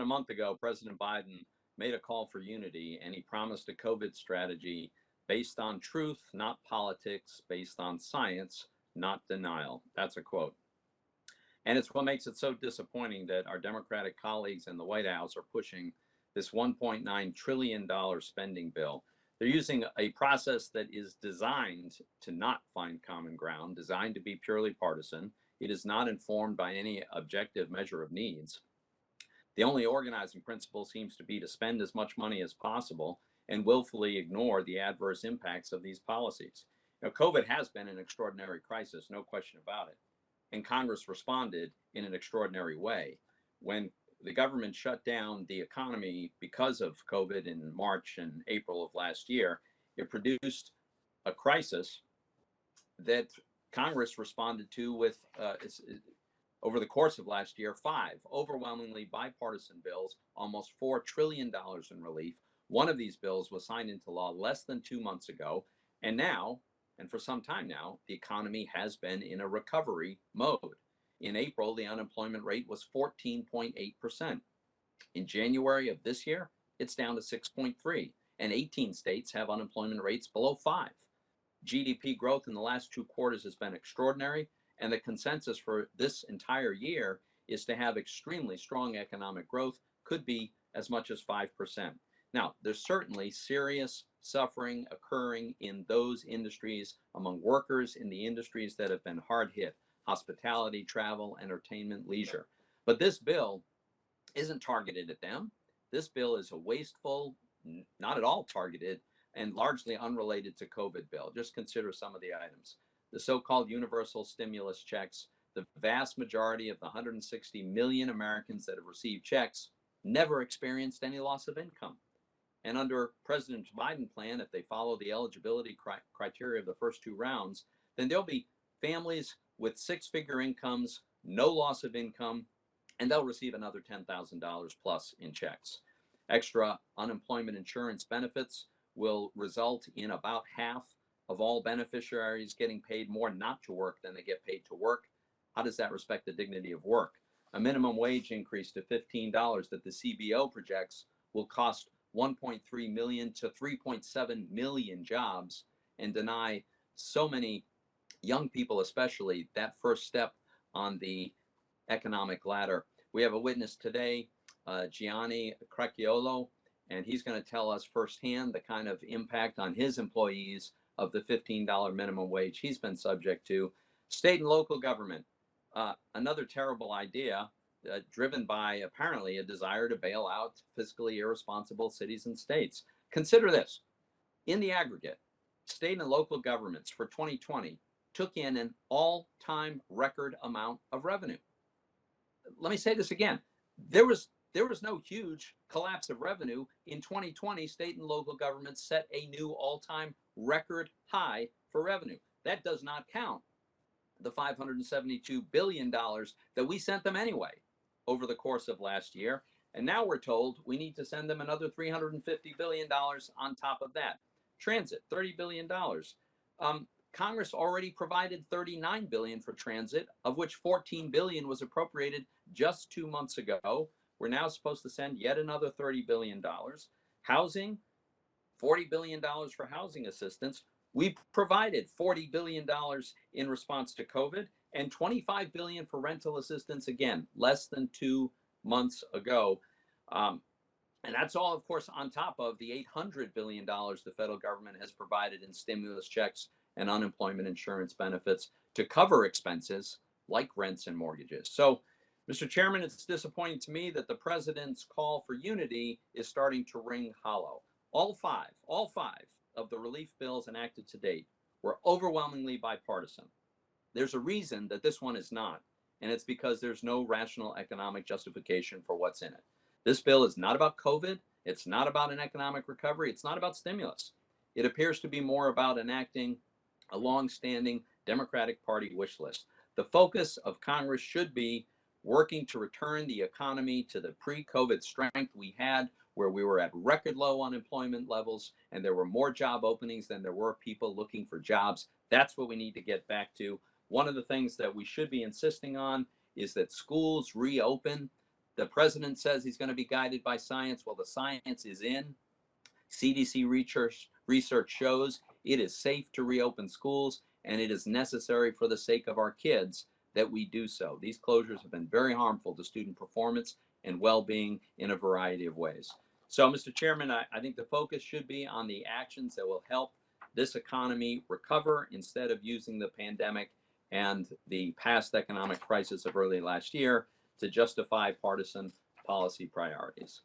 a month ago, President Biden made a call for unity, and he promised a COVID strategy based on truth, not politics, based on science, not denial. That's a quote. And it's what makes it so disappointing that our Democratic colleagues in the White House are pushing this $1.9 trillion spending bill. They're using a process that is designed to not find common ground, designed to be purely partisan. It is not informed by any objective measure of needs. The only organizing principle seems to be to spend as much money as possible and willfully ignore the adverse impacts of these policies. COVID has been an extraordinary crisis, no question about it. And Congress responded in an extraordinary way. When the government shut down the economy because of COVID in March and April of last year, it produced a crisis that Congress responded to with, over the course of last year, 5 overwhelmingly bipartisan bills, almost $4 trillion in relief. One of these bills was signed into law less than 2 months ago. And now, and for some time now, the economy has been in a recovery mode. In April, the unemployment rate was 14.8%. In January of this year, it's down to 6.3, and 18 states have unemployment rates below 5. GDP growth in the last 2 quarters has been extraordinary, and the consensus for this entire year is to have extremely strong economic growth, could be as much as 5%. Now, there's certainly serious suffering occurring in those industries, among workers in the industries that have been hard hit: hospitality, travel, entertainment, leisure. But this bill isn't targeted at them. This bill is a wasteful, not at all targeted, and largely unrelated to COVID bill. Just consider some of the items. The so-called universal stimulus checks, the vast majority of the 160 million Americans that have received checks never experienced any loss of income. And under President Biden's plan, if they follow the eligibility criteria of the first 2 rounds, then there'll be families with 6-figure incomes, no loss of income, and they'll receive another $10,000 plus in checks. Extra unemployment insurance benefits will result in about half of all beneficiaries getting paid more not to work than they get paid to work. How does that respect the dignity of work? A minimum wage increase to $15 that the CBO projects will cost 1.3 million to 3.7 million jobs and deny so many young people, especially, that first step on the economic ladder. We have a witness today, Gianni Crecchiolo, and he's going to tell us firsthand the kind of impact on his employees of the $15 minimum wage he's been subject to. State and local government, another terrible idea, driven by apparently a desire to bail out fiscally irresponsible cities and states. Consider this. In the aggregate, state and local governments for 2020 took in an all-time record amount of revenue. Let me say this again. There was no huge collapse of revenue. In 2020, state and local governments set a new all-time record high for revenue. That does not count the $572 billion that we sent them anyway over the course of last year. And now we're told we need to send them another $350 billion on top of that. Transit, $30 billion. Congress already provided $39 billion for transit, of which $14 billion was appropriated just 2 months ago. We're now supposed to send yet another $30 billion. Housing, $40 billion for housing assistance. We provided $40 billion in response to COVID and $25 billion for rental assistance, again, less than 2 months ago. And that's all, of course, on top of the $800 billion the federal government has provided in stimulus checks and unemployment insurance benefits to cover expenses like rents and mortgages. So, Mr. Chairman, it's disappointing to me that the president's call for unity is starting to ring hollow. All five of the relief bills enacted to date were overwhelmingly bipartisan. There's a reason that this one is not, and it's because there's no rational economic justification for what's in it. This bill is not about COVID. It's not about an economic recovery. It's not about stimulus. It appears to be more about enacting a long-standing Democratic Party wish list. The focus of Congress should be working to return the economy to the pre-COVID strength we had, where we were at record low unemployment levels and there were more job openings than there were people looking for jobs. That's what we need to get back to. One of the things that we should be insisting on is that schools reopen The president says he's going to be guided by science. Well, the science is in. CDC research shows it is safe to reopen schools, and it is necessary for the sake of our kids that we do so. These closures have been very harmful to student performance and well-being in a variety of ways. So, Mr. Chairman, I think the focus should be on the actions that will help this economy recover instead of using the pandemic and the past economic crisis of early last year to justify partisan policy priorities.